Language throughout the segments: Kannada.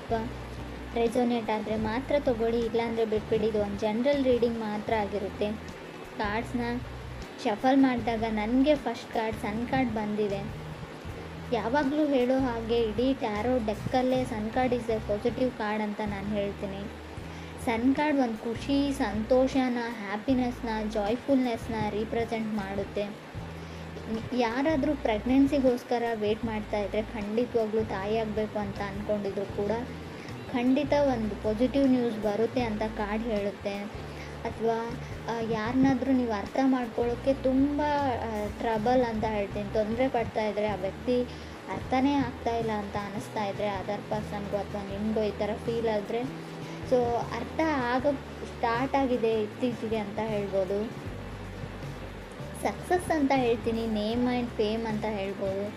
ಅಥವಾ ರೆಸೊನೇಟ್ ಆದರೆ ಮಾತ್ರ ತೊಗೊಳ್ಳಿ, ಇಲ್ಲಾಂದರೆ ಬಿಟ್ಬಿಡಿ. ಇದು ಒಂದು ಜನರಲ್ ರೀಡಿಂಗ್ ಮಾತ್ರ ಆಗಿರುತ್ತೆ. ಕಾರ್ಡ್ಸ್ನ ಶಫಲ್ ಮಾಡಿದಾಗ ನನಗೆ ಫಸ್ಟ್ ಕಾರ್ಡ್ ಸನ್ ಕಾರ್ಡ್ ಬಂದಿದೆ. ಯಾವಾಗಲೂ ಹೇಳೋ ಹಾಗೆ ಇಡೀ ಟ್ಯಾರೋ ಡೆಕ್ಕಲ್ಲೇ sun card is a positive card ಅಂತ ನಾನು ಹೇಳ್ತೀನಿ. ಸನ್ ಕಾರ್ಡ್ ಒಂದು ಖುಷಿ, ಸಂತೋಷನ, ಹ್ಯಾಪಿನೆಸ್ನ, ಜಾಯ್ಫುಲ್ನೆಸ್ನ ರೀಪ್ರೆಸೆಂಟ್ ಮಾಡುತ್ತೆ. ಯಾರಾದರೂ ಪ್ರೆಗ್ನೆನ್ಸಿಗೋಸ್ಕರ ವೆಯ್ಟ್ ಮಾಡ್ತಾಯಿದ್ರೆ, ಖಂಡಿತವಾಗ್ಲೂ ತಾಯಿ ಆಗಬೇಕು ಅಂತ ಅಂದ್ಕೊಂಡಿದ್ರು ಕೂಡ ಖಂಡಿತ ಒಂದು ಪಾಸಿಟಿವ್ ನ್ಯೂಸ್ ಬರುತ್ತೆ ಅಂತ ಕಾರ್ಡ್ ಹೇಳುತ್ತೆ. ಅಥವಾ ಯಾರನ್ನಾದರೂ ನೀವು ಅರ್ಥ ಮಾಡ್ಕೊಳ್ಳೋಕ್ಕೆ ತುಂಬ ಟ್ರಬಲ್ ಅಂತ ಹೇಳ್ತೀನಿ, ತೊಂದರೆ ಪಡ್ತಾಯಿದ್ರೆ, ಆ ವ್ಯಕ್ತಿ ಅರ್ಥನೇ ಆಗ್ತಾಯಿಲ್ಲ ಅಂತ ಅನ್ನಿಸ್ತಾ ಇದ್ದರೆ ಅದರ್ ಪರ್ಸನ್ಗೂ ಅಥವಾ ನಿಮಗೂ ಈ ಥರ ಫೀಲ್ ಆದರೆ, ಸೊ ಅರ್ಥ ಆಗೋಕ್ಕೆ ಸ್ಟಾರ್ಟ್ ಆಗಿದೆ ಇತ್ತೀಚೆಗೆ ಅಂತ ಹೇಳ್ಬೋದು. ಸಕ್ಸಸ್ ಅಂತ ಹೇಳ್ತೀನಿ, ನೇಮ್ ಆ್ಯಂಡ್ ಫೇಮ್ ಅಂತ ಹೇಳ್ಬೋದು.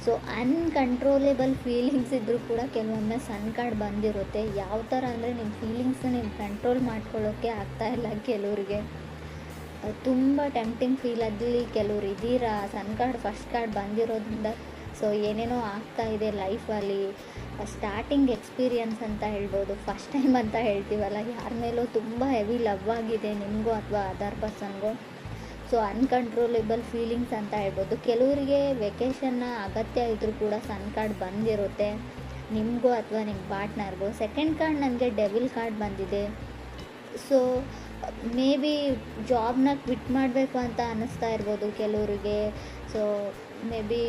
ಸೊ ಅನ್ಕಂಟ್ರೋಲೇಬಲ್ ಫೀಲಿಂಗ್ಸ್ ಇದ್ದರೂ ಕೂಡ ಕೆಲವೊಮ್ಮೆ ಸನ್ ಕಾರ್ಡ್ ಬಂದಿರುತ್ತೆ. ಯಾವ ಥರ ಅಂದರೆ ನಿಮ್ಮ ಫೀಲಿಂಗ್ಸ್ನ ನೀವು ಕಂಟ್ರೋಲ್ ಮಾಡ್ಕೊಳ್ಳೋಕ್ಕೆ ಆಗ್ತಾಯಿಲ್ಲ ಕೆಲವರಿಗೆ, ತುಂಬ ಟೆಂಪ್ಟಿಂಗ್ ಫೀಲ್ ಅಲ್ಲಿ ಕೆಲವ್ರು ಇದ್ದೀರಾ. ಸನ್ ಕಾರ್ಡ್ ಫಸ್ಟ್ ಕಾರ್ಡ್ ಬಂದಿರೋದ್ರಿಂದ ಸೊ ಏನೇನೋ ಆಗ್ತಾ ಇದೆ ಲೈಫಲ್ಲಿ. ಸ್ಟಾರ್ಟಿಂಗ್ ಎಕ್ಸ್ಪೀರಿಯನ್ಸ್ ಅಂತ ಹೇಳ್ಬೋದು, ಫಸ್ಟ್ ಟೈಮ್ ಅಂತ ಹೇಳ್ತೀವಲ್ಲ, ಯಾರ ಮೇಲೂ ತುಂಬ ಹೆವಿ ಲವ್ ಆಗಿದೆ ನಿಮಗೂ ಅಥವಾ ಅದರ್ ಪರ್ಸನ್ಗೂ. ಸೊ ಅನ್ಕಂಟ್ರೋಲೇಬಲ್ ಫೀಲಿಂಗ್ಸ್ ಅಂತ ಹೇಳ್ಬೋದು. ಕೆಲವರಿಗೆ ವೆಕೇಷನ್ನ ಅಗತ್ಯ ಇದ್ದರೂ ಕೂಡ ಸನ್ ಕಾರ್ಡ್ ಬಂದಿರುತ್ತೆ ನಿಮಗೂ ಅಥವಾ ನಿಮ್ಮ ಪಾರ್ಟ್ನರ್ಗೂ. ಸೆಕೆಂಡ್ ಕಾರ್ಡ್ ನನಗೆ ಡೆವಿಲ್ ಕಾರ್ಡ್ ಬಂದಿದೆ. ಸೊ ಮೇ ಬಿ ಜಾಬ್ನ ಕ್ವಿಟ್ ಮಾಡಬೇಕು ಅಂತ ಅನ್ನಿಸ್ತಾ ಇರ್ಬೋದು ಕೆಲವರಿಗೆ. ಸೊ ಮೇ ಬಿ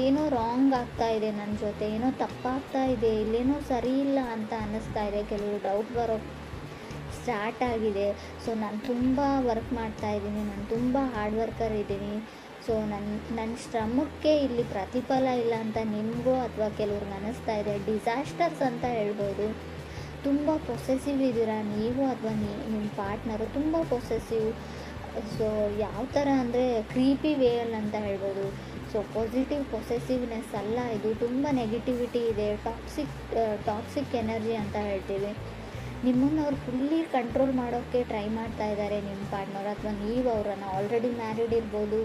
ಏನೋ ರಾಂಗ್ ಆಗ್ತಾ ಇದೆ ನನ್ನ ಜೊತೆ, ಏನೋ ತಪ್ಪಾಗ್ತಾ ಇದೆ, ಇಲ್ಲೇನೋ ಸರಿ ಇಲ್ಲ ಅಂತ ಅನ್ನಿಸ್ತಾ ಇದೆ. ಕೆಲವರು ಡೌಟ್ ಬರೋ ಸ್ಟಾರ್ಟ್ ಆಗಿದೆ. ಸೊ ನಾನು ತುಂಬ ವರ್ಕ್ ಮಾಡ್ತಾಯಿದ್ದೀನಿ, ನಾನು ತುಂಬ ಹಾರ್ಡ್ ವರ್ಕರ್ ಇದ್ದೀನಿ. ಸೊ ನನ್ನ ಶ್ರಮಕ್ಕೆ ಇಲ್ಲಿ ಪ್ರತಿಫಲ ಇಲ್ಲ ಅಂತ ನಿಮಗೂ ಅಥವಾ ಕೆಲವ್ರಿಗೆ ಅನ್ನಿಸ್ತಾ ಇದೆ. ಡಿಸಾಸ್ಟರ್ಸ್ ಅಂತ ಹೇಳ್ಬೋದು. ತುಂಬ ಪೊಸೆಸಿವ್ ಇದ್ದೀರಾ ನೀವು ಅಥವಾ ನಿಮ್ಮ ಪಾರ್ಟ್ನರು ತುಂಬ ಪೊಸೆಸಿವ್. ಸೊ ಯಾವ ಥರ ಅಂದರೆ ಕ್ರೀಪಿ ವೇಯಲ್ಲಿ ಅಂತ ಹೇಳ್ಬೋದು. ಸೊ ಪಾಸಿಟಿವ್ ಪೊಸೆಸಿವ್ನೆಸ್ ಅಲ್ಲ ಇದು, ತುಂಬ ನೆಗೆಟಿವಿಟಿ ಇದೆ, ಟಾಕ್ಸಿಕ್ ಎನರ್ಜಿ ಅಂತ ಹೇಳ್ತೀವಿ. ನಿಮ್ಮನ್ನು ಅವ್ರು ಫುಲ್ಲಿ ಕಂಟ್ರೋಲ್ ಮಾಡೋಕ್ಕೆ ಟ್ರೈ ಮಾಡ್ತಾ ಇದ್ದಾರೆ ನಿಮ್ಮ ಪಾರ್ಟ್ನರ್, ಅಥವಾ ನೀವು ಅವರನ್ನು ಆಲ್ರೆಡಿ ಮ್ಯಾರಿಡ್ ಇರ್ಬೋದು.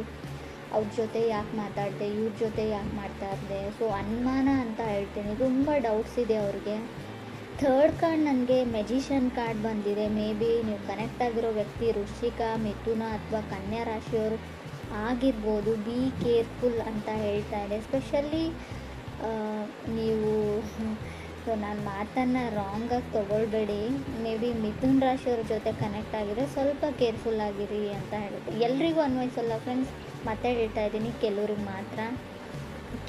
ಅವ್ರ ಜೊತೆ ಯಾಕೆ ಮಾತಾಡಿದೆ, ಇವ್ರ ಜೊತೆ ಯಾಕೆ ಮಾತಾಡಿದೆ. ಸೊ ಅನುಮಾನ ಅಂತ ಹೇಳ್ತೀನಿ, ತುಂಬ ಡೌಟ್ಸ್ ಇದೆ ಅವ್ರಿಗೆ. ಥರ್ಡ್ ಕಾರ್ಡ್ ನನಗೆ ಮೆಜಿಷಿಯನ್ ಕಾರ್ಡ್ ಬಂದಿದೆ. ಮೇ ಬಿ ನೀವು ಕನೆಕ್ಟ್ ಆಗಿರೋ ವ್ಯಕ್ತಿ ವೃಶ್ಚಿಕ, ಮಿಥುನ ಅಥವಾ ಕನ್ಯಾ ರಾಶಿಯವರು ಆಗಿರ್ಬೋದು. ಬಿ ಕೇರ್ಫುಲ್ ಅಂತ ಹೇಳ್ತಾ ಇದೆ. ಎಸ್ಪೆಷಲಿ ನೀವು ಸೊ ನಾನು ಮಾತನ್ನು ರಾಂಗಾಗಿ ತೊಗೊಳ್ಬೇಡಿ. ಮೇ ಬಿ ಮಿಥುನ್ ರಾಶಿಯವ್ರ ಜೊತೆ ಕನೆಕ್ಟ್ ಆಗಿದ್ರೆ ಸ್ವಲ್ಪ ಕೇರ್ಫುಲ್ ಆಗಿರಿ ಅಂತ ಹೇಳುತ್ತೆ. ಎಲ್ರಿಗೂ ಅನ್ವಯಿಸಲ್ಲ ಫ್ರೆಂಡ್ಸ್, ಮತ್ತೆ ಹೇಳ್ತಾ ಇದ್ದೀನಿ, ಕೆಲವ್ರಿಗೆ ಮಾತ್ರ.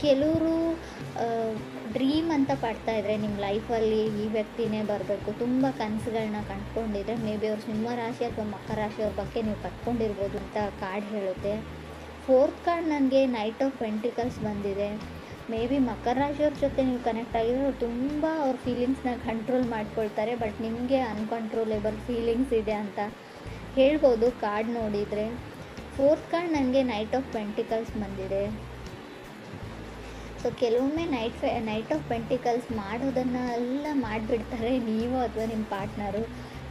ಕೆಲವರು ಡ್ರೀಮ್ ಅಂತ ಪಡ್ತಾಯಿದ್ರೆ ನಿಮ್ಮ ಲೈಫಲ್ಲಿ ಈ ವ್ಯಕ್ತಿನೇ ಬರಬೇಕು, ತುಂಬ ಕನಸುಗಳನ್ನ ಕಂಡುಕೊಂಡಿದ್ರೆ ಮೇ ಬಿ ಅವ್ರು ಸಿಂಹ ರಾಶಿ ಅಥವಾ ಮಕರ ರಾಶಿಯವ್ರ ಬಗ್ಗೆ ನೀವು ಕಟ್ಕೊಂಡಿರ್ಬೋದು ಅಂತ ಕಾರ್ಡ್ ಹೇಳುತ್ತೆ. ಫೋರ್ತ್ ಕಾರ್ಡ್ ನನಗೆ ನೈಟ್ ಆಫ್ ಪೆಂಟಿಕಲ್ಸ್ ಬಂದಿದೆ. ಮೇ ಬಿ ಮಕರ ರಾಶಿಯವ್ರ ಜೊತೆ ನೀವು ಕನೆಕ್ಟ್ ಆಗಿದ್ರೆ ಅವ್ರು ತುಂಬ ಅವ್ರ ಫೀಲಿಂಗ್ಸ್ನ ಕಂಟ್ರೋಲ್ ಮಾಡ್ಕೊಳ್ತಾರೆ, ಬಟ್ ನಿಮಗೆ ಅನ್ಕಂಟ್ರೋಲೇಬಲ್ ಫೀಲಿಂಗ್ಸ್ ಇದೆ ಅಂತ ಹೇಳ್ಬೋದು ಕಾರ್ಡ್ ನೋಡಿದರೆ. ಫೋರ್ತ್ ಕಾರ್ಡ್ ನನಗೆ ನೈಟ್ ಆಫ್ ಪೆಂಟಿಕಲ್ಸ್ ಬಂದಿದೆ. ಸೊ ಕೆಲವೊಮ್ಮೆ ನೈಟ್ ಆಫ್ ಪೆಂಟಿಕಲ್ಸ್ ಮಾಡೋದನ್ನೆಲ್ಲ ಮಾಡಿಬಿಡ್ತಾರೆ ನೀವು ಅಥವಾ ನಿಮ್ಮ ಪಾರ್ಟ್ನರು.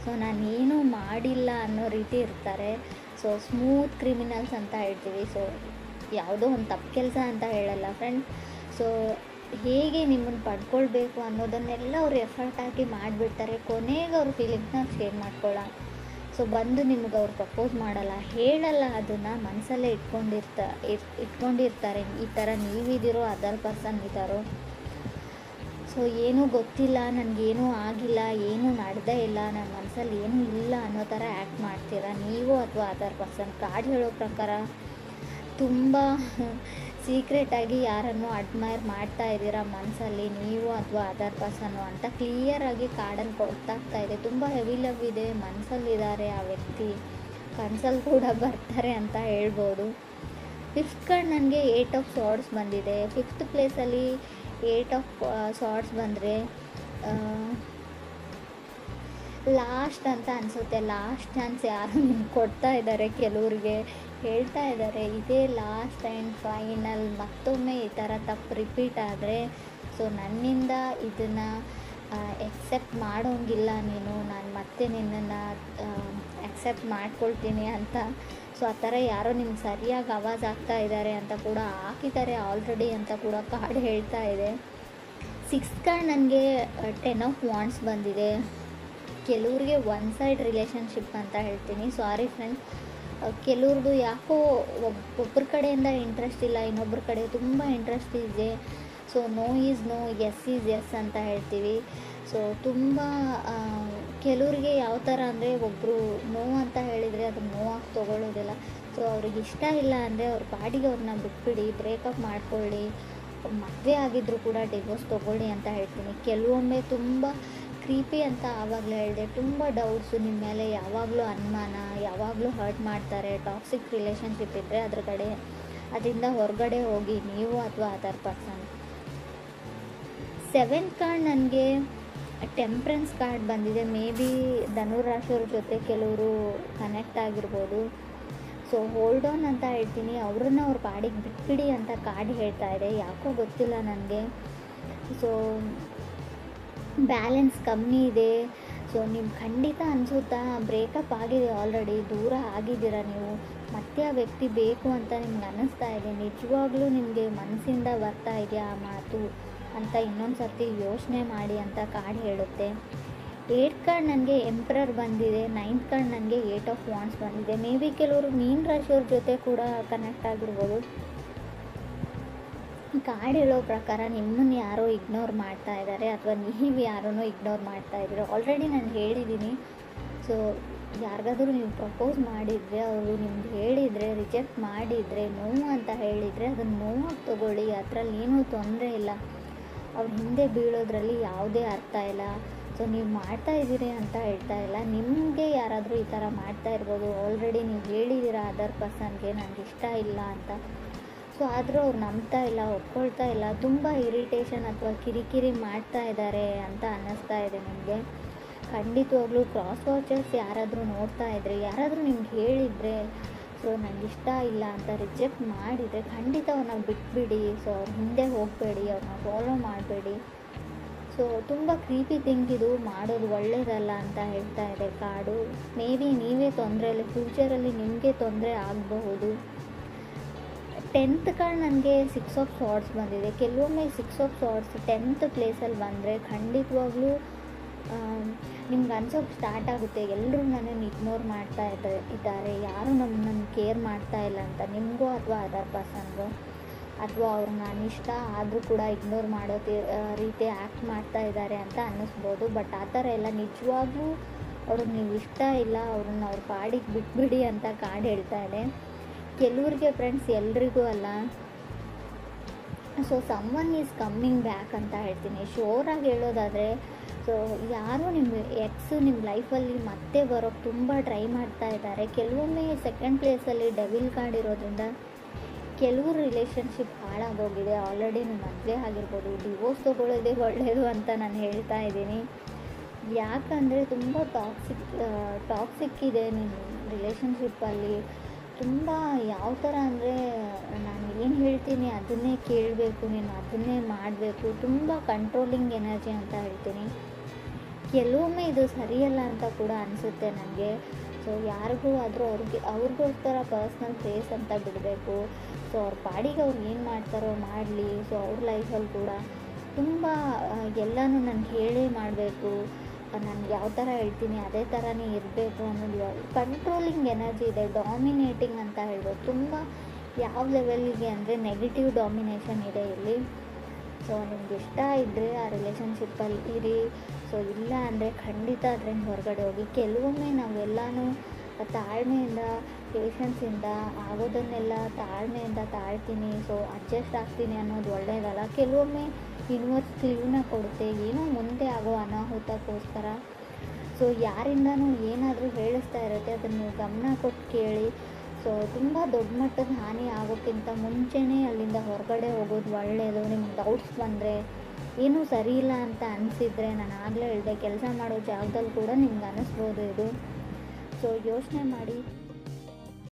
ಸೊ ನಾನೇನೂ ಮಾಡಿಲ್ಲ ಅನ್ನೋ ರೀತಿ ಇರ್ತಾರೆ. ಸೊ ಸ್ಮೂತ್ ಕ್ರಿಮಿನಲ್ಸ್ ಅಂತ ಹೇಳ್ತೀವಿ. ಸೊ ಯಾವುದೋ ಒಂದು ತಪ್ಪು ಕೆಲಸ ಅಂತ ಹೇಳಲ್ಲ ಫ್ರೆಂಡ್. ಸೊ ಹೇಗೆ ನಿಮ್ಮನ್ನು ಪಡ್ಕೊಳ್ಬೇಕು ಅನ್ನೋದನ್ನೆಲ್ಲ ಅವ್ರು ಎಫರ್ಟ್ ಹಾಕಿ ಮಾಡಿಬಿಡ್ತಾರೆ. ಕೊನೆಗೆ ಅವ್ರ ಫೀಲಿಂಗ್ಸ್ನ ಶೇರ್ ಮಾಡ್ಕೊಳ್ಳೋ. ಸೊ ಬಂದು ನಿಮ್ಗೆ ಅವ್ರು ಪ್ರಪೋಸ್ ಮಾಡಲ್ಲ, ಹೇಳಲ್ಲ, ಅದನ್ನು ಮನಸ್ಸಲ್ಲೇ ಇಟ್ಕೊಂಡಿರ್ತಾರೆ. ಈ ಥರ ನೀವಿದ್ದೀರೋ ಅದರ್ ಪರ್ಸನ್ ಇದ್ದಾರೋ. ಸೊ ಏನೂ ಗೊತ್ತಿಲ್ಲ, ನನಗೇನೂ ಆಗಿಲ್ಲ, ಏನೂ ನಡೆದೇ ಇಲ್ಲ, ನನ್ನ ಮನಸ್ಸಲ್ಲಿ ಏನೂ ಇಲ್ಲ ಅನ್ನೋ ಥರ ಆ್ಯಕ್ಟ್ ಮಾಡ್ತೀರಾ ನೀವು ಅಥವಾ ಅದರ್ ಪರ್ಸನ್. ಕಾರ್ಡ್ ಹೇಳೋ ಪ್ರಕಾರ ತುಂಬ ಸೀಕ್ರೆಟಾಗಿ ಯಾರನ್ನು ಅಡ್ಮೈರ್ ಮಾಡ್ತಾ ಇದ್ದೀರಾ ಮನಸ್ಸಲ್ಲಿ ನೀವು ಅಥವಾ ಅದರ್ ಪರ್ಸನ್ನು ಅಂತ ಕ್ಲಿಯರಾಗಿ ಕಾರ್ಡಲ್ಲಿ ಗೊತ್ತಾಗ್ತಾ ಇದೆ. ತುಂಬ ಹೆವಿ ಲವ್ ಇದೆ, ಮನಸ್ಸಲ್ಲಿದ್ದಾರೆ ಆ ವ್ಯಕ್ತಿ, ಕನಸಲ್ಲಿ ಕೂಡ ಬರ್ತಾರೆ ಅಂತ ಹೇಳ್ಬೋದು. ಫಿಫ್ತ್ ಕಾರ್ಡ್ ನನಗೆ 8 ಆಫ್ ಸಾರ್ಡ್ಸ್ ಬಂದಿದೆ. ಫಿಫ್ತ್ ಪ್ಲೇಸಲ್ಲಿ 8 ಆಫ್ ಸಾರ್ಡ್ಸ್ ಬಂದರೆ ಲಾಸ್ಟ್ ಅಂತ ಅನಿಸುತ್ತೆ. ಲಾಸ್ಟ್ ಚಾನ್ಸ್ ಯಾರು ನಿಮ್ಗೆ ಕೊಡ್ತಾ ಇದ್ದಾರೆ, ಕೆಲವ್ರಿಗೆ ಹೇಳ್ತಾ ಇದ್ದಾರೆ ಇದೇ ಲಾಸ್ಟ್ ಆ್ಯಂಡ್ ಫೈನಲ್. ಮತ್ತೊಮ್ಮೆ ಈ ಥರ ತಪ್ಪು ರಿಪೀಟ್ ಆದರೆ ಸೊ ನನ್ನಿಂದ ಇದನ್ನು ಎಕ್ಸೆಪ್ಟ್ ಮಾಡೋಂಗಿಲ್ಲ ನೀನು, ನಾನು ಮತ್ತೆ ನಿನ್ನನ್ನು ಎಕ್ಸೆಪ್ಟ್ ಮಾಡ್ಕೊಳ್ತೀನಿ ಅಂತ. ಸೊ ಆ ಥರ ಯಾರೋ ನಿಮ್ಗೆ ಸರಿಯಾಗಿ ಆವಾಜ್ ಆಗ್ತಾ ಇದ್ದಾರೆ ಅಂತ ಕೂಡ ಹಾಕಿದ್ದಾರೆ ಆಲ್ರೆಡಿ ಅಂತ ಕೂಡ ಕಾರ್ಡ್ ಹೇಳ್ತಾ ಇದೆ. ಸಿಕ್ಸ್ ಕಾರ್ಡ್ ನನಗೆ 10 ಆಫ್ ವಾಂಡ್ಸ್ ಬಂದಿದೆ. ಕೆಲವ್ರಿಗೆ ಒನ್ ಸೈಡ್ ರಿಲೇಷನ್ಶಿಪ್ ಅಂತ ಹೇಳ್ತೀನಿ. ಸಾರಿ ಫ್ರೆಂಡ್ಸ್, ಕೆಲವ್ರದ್ದು ಯಾಕೋ ಒಬ್ಬರ ಕಡೆಯಿಂದ ಇಂಟ್ರೆಸ್ಟ್ ಇಲ್ಲ, ಇನ್ನೊಬ್ಬರ ಕಡೆ ತುಂಬ ಇಂಟ್ರೆಸ್ಟ್ ಇದೆ. So no is no, yes is yes ಅಂತ ಹೇಳ್ತೀವಿ. ಸೊ ತುಂಬ ಕೆಲವ್ರಿಗೆ ಯಾವ ಥರ ಅಂದರೆ ಒಬ್ಬರು ನೋ ಅಂತ ಹೇಳಿದರೆ ಅದು ನೋ ಆಗಿ ತೊಗೊಳ್ಳೋದಿಲ್ಲ. ಸೊ ಅವ್ರಿಗೆ ಇಷ್ಟ ಇಲ್ಲ ಅಂದರೆ ಅವ್ರ ಪಾಡಿಗೆ ಅವ್ರನ್ನ ಬಿಟ್ಬಿಡಿ, ಬ್ರೇಕಪ್ ಮಾಡ್ಕೊಳ್ಳಿ, ಮದುವೆ ಆಗಿದ್ದರೂ ಕೂಡ ಡಿವೋರ್ಸ್ ತೊಗೊಳ್ಳಿ ಅಂತ ಹೇಳ್ತೀನಿ. ಕೆಲವೊಮ್ಮೆ ತುಂಬ ಕ್ರೀಪಿ ಅಂತ ಆವಾಗಲೇ ಹೇಳಿದೆ, ತುಂಬ ಡೌಟ್ಸು ನಿಮ್ಮ ಮೇಲೆ, ಯಾವಾಗಲೂ ಅನುಮಾನ, ಯಾವಾಗಲೂ ಹರ್ಟ್ ಮಾಡ್ತಾರೆ. ಟಾಕ್ಸಿಕ್ ರಿಲೇಷನ್ಶಿಪ್ ಇದ್ದರೆ ಅದರಿಂದ ಹೊರಗಡೆ ಹೋಗಿ, ನೀವು ಅಥವಾ ಅದರ್ ಪರ್ಸನ್. 7th ಕಾರ್ಡ್ ನನಗೆ ಟೆಂಪ್ರೆನ್ಸ್ ಕಾರ್ಡ್ ಬಂದಿದೆ. ಮೇ ಬಿ ಧನುರಾಶಿಯವ್ರ ಜೊತೆ ಕೆಲವರು ಕನೆಕ್ಟ್ ಆಗಿರ್ಬೋದು. ಸೊ ಹೋಲ್ಡ್ ಆನ್ ಅಂತ ಹೇಳ್ತೀನಿ, ಅವ್ರನ್ನ ಅವ್ರ ಪಾಡಿಗೆ ಬಿಟ್ಬಿಡಿ ಅಂತ ಕಾರ್ಡ್ ಹೇಳ್ತಾ ಇದೆ. ಯಾಕೋ ಗೊತ್ತಿಲ್ಲ ನನಗೆ. ಸೊ ಬ್ಯಾಲೆನ್ಸ್ ಕಮ್ಮಿ ಇದೆ. ಸೊ ನಿಮ್ಗೆ ಖಂಡಿತ ಅನಿಸುತ್ತಾ ಬ್ರೇಕಪ್ ಆಗಿದೆ, ಆಲ್ರೆಡಿ ದೂರ ಆಗಿದ್ದೀರ ನೀವು, ಮತ್ತೆ ಆ ವ್ಯಕ್ತಿ ಬೇಕು ಅಂತ ನಿಮ್ಗೆ ಅನ್ನಿಸ್ತಾ ಇದೆ, ನಿಜವಾಗ್ಲೂ ನಿಮಗೆ ಮನಸ್ಸಿಂದ ಬರ್ತಾ ಇದೆಯಾ ಆ ಮಾತು ಅಂತ ಇನ್ನೊಂದು ಸರ್ತಿ ಯೋಚನೆ ಮಾಡಿ ಅಂತ ಕಾರ್ಡ್ ಹೇಳುತ್ತೆ. 8th ಕಾರ್ಡ್ ನನಗೆ ಎಂಪ್ರರ್ ಬಂದಿದೆ. 9th ಕಾರ್ಡ್ ನನಗೆ 8 ಆಫ್ ವಾಂಡ್ಸ್ ಬಂದಿದೆ. ಮೇ ಬಿ ಕೆಲವರು ಮೀನ ರಾಶಿಯವ್ರ ಜೊತೆ ಕೂಡ ಕನೆಕ್ಟ್ ಆಗಿರ್ಬೋದು. ಕಾರ್ಡ್ ಹೇಳೋ ಪ್ರಕಾರ ನಿಮ್ಮನ್ನು ಯಾರೋ ಇಗ್ನೋರ್ ಮಾಡ್ತಾ ಇದ್ದಾರೆ, ಅಥವಾ ನೀವು ಯಾರನ್ನೋ ಇಗ್ನೋರ್ ಮಾಡ್ತಾ ಇದ್ದೀರೋ. ಆಲ್ರೆಡಿ ನಾನು ಹೇಳಿದ್ದೀನಿ. ಸೊ ಯಾರಿಗಾದ್ರೂ ನೀವು ಪ್ರಪೋಸ್ ಮಾಡಿದರೆ, ಅವರು ನಿಮ್ಗೆ ಹೇಳಿದರೆ, ರಿಜೆಕ್ಟ್ ಮಾಡಿದರೆ, ನೋವು ಅಂತ ಹೇಳಿದರೆ ಅದನ್ನು ನೋವಾಗಿ ತೊಗೊಳ್ಳಿ, ಅದರಲ್ಲಿ ಏನೂ ತೊಂದರೆ ಇಲ್ಲ. ಅವ್ರ ಹಿಂದೆ ಬೀಳೋದ್ರಲ್ಲಿ ಯಾವುದೇ ಅರ್ಥ ಇಲ್ಲ. ಸೊ ನೀವು ಮಾಡ್ತಾ ಇದ್ದೀರಿ ಅಂತ ಹೇಳ್ತಾ ಇಲ್ಲ, ನಿಮಗೆ ಯಾರಾದರೂ ಈ ಥರ ಮಾಡ್ತಾ ಇರ್ಬೋದು. ಆಲ್ರೆಡಿ ನೀವು ಹೇಳಿದ್ದೀರ ಅದರ್ ಪರ್ಸನ್ಗೆ ನನಗೆ ಇಷ್ಟ ಇಲ್ಲ ಅಂತ. ಸೊ ಆದರೂ ಅವ್ರು ನಂಬ್ತಾ ಇಲ್ಲ, ಒಪ್ಕೊಳ್ತಾ ಇಲ್ಲ, ತುಂಬ ಇರಿಟೇಷನ್ ಅಥವಾ ಕಿರಿಕಿರಿ ಮಾಡ್ತಾ ಇದ್ದಾರೆ ಅಂತ ಅನ್ನಿಸ್ತಾ ಇದೆ ನಿಮಗೆ. ಖಂಡಿತವಾಗ್ಲೂ ಕ್ರಾಸ್ ವಾಚರ್ಸ್ ಯಾರಾದರೂ ನೋಡ್ತಾ ಇದ್ದರೆ, ಯಾರಾದರೂ ನಿಮ್ಗೆ ಹೇಳಿದರೆ, ಸೊ ನನಗೆ ಇಷ್ಟ ಇಲ್ಲ ಅಂತ ರಿಜೆಕ್ಟ್ ಮಾಡಿದರೆ ಖಂಡಿತ ಅವ್ರನ್ನ ಬಿಟ್ಬಿಡಿ. ಸೊ ಅವ್ರ ಹಿಂದೆ ಹೋಗಬೇಡಿ, ಅವ್ರನ್ನ ಫಾಲೋ ಮಾಡಬೇಡಿ. ಸೊ ತುಂಬ ಕ್ರೀಪಿ ಥಿಂಗ್ ಇದು, ಮಾಡೋದು ಒಳ್ಳೆಯದಲ್ಲ ಅಂತ ಹೇಳ್ತಾ ಇದೆ ಕಾರ್ಡು. ಮೇ ಬಿ ನೀವೇ ತೊಂದರೆಯಲ್ಲಿ, ಫ್ಯೂಚರಲ್ಲಿ ನಿಮಗೆ ತೊಂದರೆ ಆಗಬಹುದು. 10th ಕಾರ್ಡ್ ನನಗೆ 6 ಆಫ್ ಸಾರ್ಡ್ಸ್ ಬಂದಿದೆ. ಕೆಲವೊಮ್ಮೆ 6 ಆಫ್ ಸಾರ್ಡ್ಸ್ 10th ಪ್ಲೇಸಲ್ಲಿ ಬಂದರೆ ಖಂಡಿತವಾಗ್ಲೂ ನಿಮ್ಗೆ ಅನ್ಸೋಕ್ಕೆ ಸ್ಟಾರ್ಟ್ ಆಗುತ್ತೆ, ಎಲ್ಲರೂ ನನ್ನನ್ನು ಇಗ್ನೋರ್ ಮಾಡ್ತಾ ಇದ್ದಾರೆ, ಯಾರೂ ನಮ್ಮನ್ನು ಕೇರ್ ಮಾಡ್ತಾ ಇಲ್ಲ ಅಂತ. ನಿಮಗೂ ಅಥವಾ ಅದರ್ ಪರ್ಸನ್ಗೂ, ಅಥವಾ ಅವ್ರಿಗೆ ನಾನು ಇಷ್ಟ ಆದರೂ ಕೂಡ ಇಗ್ನೋರ್ ಮಾಡೋ ರೀತಿ ಆ್ಯಕ್ಟ್ ಮಾಡ್ತಾ ಇದ್ದಾರೆ ಅಂತ ಅನ್ನಿಸ್ಬೋದು. ಬಟ್ ಆ ಥರ ಎಲ್ಲ, ನಿಜವಾಗ್ಲೂ ಅವ್ರಿಗೆ ನೀವು ಇಷ್ಟ ಇಲ್ಲ, ಅವ್ರನ್ನ ಅವ್ರ ಪಾಡಿಗೆ ಬಿಟ್ಬಿಡಿ ಅಂತ ಕಾರ್ಡ್ ಹೇಳ್ತಾ ಇದೆ. ಕೆಲವ್ರಿಗೆ ಫ್ರೆಂಡ್ಸ್, ಎಲ್ರಿಗೂ ಅಲ್ಲ. So someone is coming back ಅಂತ ಹೇಳ್ತೀನಿ. ಶೋರಾಗಿ ಹೇಳೋದಾದರೆ, ಸೊ ಯಾರು ನಿಮ್ಮ ಎಕ್ಸು ನಿಮ್ಮ ಲೈಫಲ್ಲಿ ಮತ್ತೆ ಬರೋಕ್ಕೆ ತುಂಬ ಟ್ರೈ ಮಾಡ್ತಾ ಇದ್ದಾರೆ. ಕೆಲವೊಮ್ಮೆ 2nd ಪ್ಲೇಸಲ್ಲಿ ಡೆವಿಲ್ ಕಾರ್ಡ್ ಇರೋದ್ರಿಂದ ಕೆಲವರು ರಿಲೇಷನ್ಶಿಪ್ ಹಾಳಾಗೋಗಿದೆ. ಆಲ್ರೆಡಿ ನಿಮ್ಮ ಮದುವೆ ಆಗಿರ್ಬೋದು, ಡಿವೋರ್ಸ್ ತೊಗೊಳ್ಳೋದೇ ಒಳ್ಳೆಯದು ಅಂತ ನಾನು ಹೇಳ್ತಾ ಇದ್ದೀನಿ. ಯಾಕಂದರೆ ತುಂಬ ಟಾಕ್ಸಿಕ್ ಇದೆ ನಿಮ್ಮ ರಿಲೇಷನ್ಶಿಪ್ಪಲ್ಲಿ. ತುಂಬ ಯಾವ ಥರ ಅಂದರೆ, ನಾನು ಏನು ಹೇಳ್ತೀನಿ ಅದನ್ನೇ ಕೇಳಬೇಕು, ನೀನು ಅದನ್ನೇ ಮಾಡಬೇಕು, ತುಂಬ ಕಂಟ್ರೋಲಿಂಗ್ ಎನರ್ಜಿ ಅಂತ ಹೇಳ್ತೀನಿ. ಕೆಲವೊಮ್ಮೆ ಇದು ಸರಿಯಲ್ಲ ಅಂತ ಕೂಡ ಅನಿಸುತ್ತೆ ನನಗೆ. ಸೊ ಯಾರಿಗೂ ಆದರೂ ಅವ್ರಿಗೋಸ್ಕರ ಪರ್ಸ್ನಲ್ ಸ್ಪೇಸ್ ಅಂತ ಬಿಡಬೇಕು. ಸೊ ಅವ್ರ ಪಾಡಿಗೆ ಅವ್ರು ಏನು ಮಾಡ್ತಾರೋ ಮಾಡಲಿ. ಸೊ ಅವ್ರ ಲೈಫಲ್ಲಿ ಕೂಡ ತುಂಬ ಎಲ್ಲನೂ ನಾನು ಹೇಳೇ ಮಾಡಬೇಕು, ನಾನು ಯಾವ ಥರ ಹೇಳ್ತೀನಿ ಅದೇ ಥರನೇ ಇರಬೇಕು ಅನ್ನೋದು ಕಂಟ್ರೋಲಿಂಗ್ ಎನರ್ಜಿ ಇದೆ. ಡಾಮಿನೇಟಿಂಗ್ ಅಂತ ಹೇಳ್ಬೋದು. ತುಂಬ ಯಾವ ಲೆವೆಲ್ಗೆ ಅಂದರೆ ನೆಗೆಟಿವ್ ಡಾಮಿನೇಷನ್ ಇದೆ ಇಲ್ಲಿ. ಸೊ ನಿಮ್ಗೆ ಇಷ್ಟ ಇದ್ದರೆ ಆ ರಿಲೇಷನ್ಶಿಪ್ಪಲ್ಲಿ ಇರಿ. ಸೊ ಇಲ್ಲ ಅಂದರೆ ಖಂಡಿತ ಅದರಿಂದ ಹೊರಗಡೆ ಹೋಗಿ. ಕೆಲವೊಮ್ಮೆ ನಾವೆಲ್ಲನೂ ತಾಳ್ಮೆಯಿಂದ, ಪೇಷನ್ಸಿಂದ ಆಗೋದನ್ನೆಲ್ಲ ತಾಳ್ಮೆಯಿಂದ ತಾಳ್ತೀನಿ, ಸೊ ಅಡ್ಜಸ್ಟ್ ಆಗ್ತೀನಿ ಅನ್ನೋದು ಒಳ್ಳೆಯದಲ್ಲ. ಕೆಲವೊಮ್ಮೆ ಯೂನಿವರ್ಸ್ ಕ್ಲೂನ ಕೊಡುತ್ತೆ, ಏನೋ ಮುಂದೆ ಆಗೋ ಅನಾಹುತಕ್ಕೋಸ್ಕರ. ಸೊ ಯಾರಿಂದನೂ ಏನಾದರೂ ಹೇಳಿಸ್ತಾ ಇರುತ್ತೆ, ಅದನ್ನು ಗಮನ ಕೊಟ್ಟು ಕೇಳಿ. ಸೊ ತುಂಬ ದೊಡ್ಡ ಮಟ್ಟದ ಹಾನಿ ಆಗೋಕ್ಕಿಂತ ಮುಂಚೆನೇ ಅಲ್ಲಿಂದ ಹೊರಗಡೆ ಹೋಗೋದು ಒಳ್ಳೆಯದು. ನಿಮ್ಗೆ ಡೌಟ್ಸ್ ಬಂದರೆ, ಏನೂ ಸರಿ ಇಲ್ಲ ಅಂತ ಅನಿಸಿದರೆ, ನಾನು ಆಗಲೇ ಹೇಳಿದೆ, ಕೆಲಸ ಮಾಡೋ ಜಾಗದಲ್ಲಿ ಕೂಡ ನಿಮ್ಗೆ ಅನ್ನಿಸ್ಬೋದು ಇದು. ಸೊ ಯೋಚನೆ ಮಾಡಿ.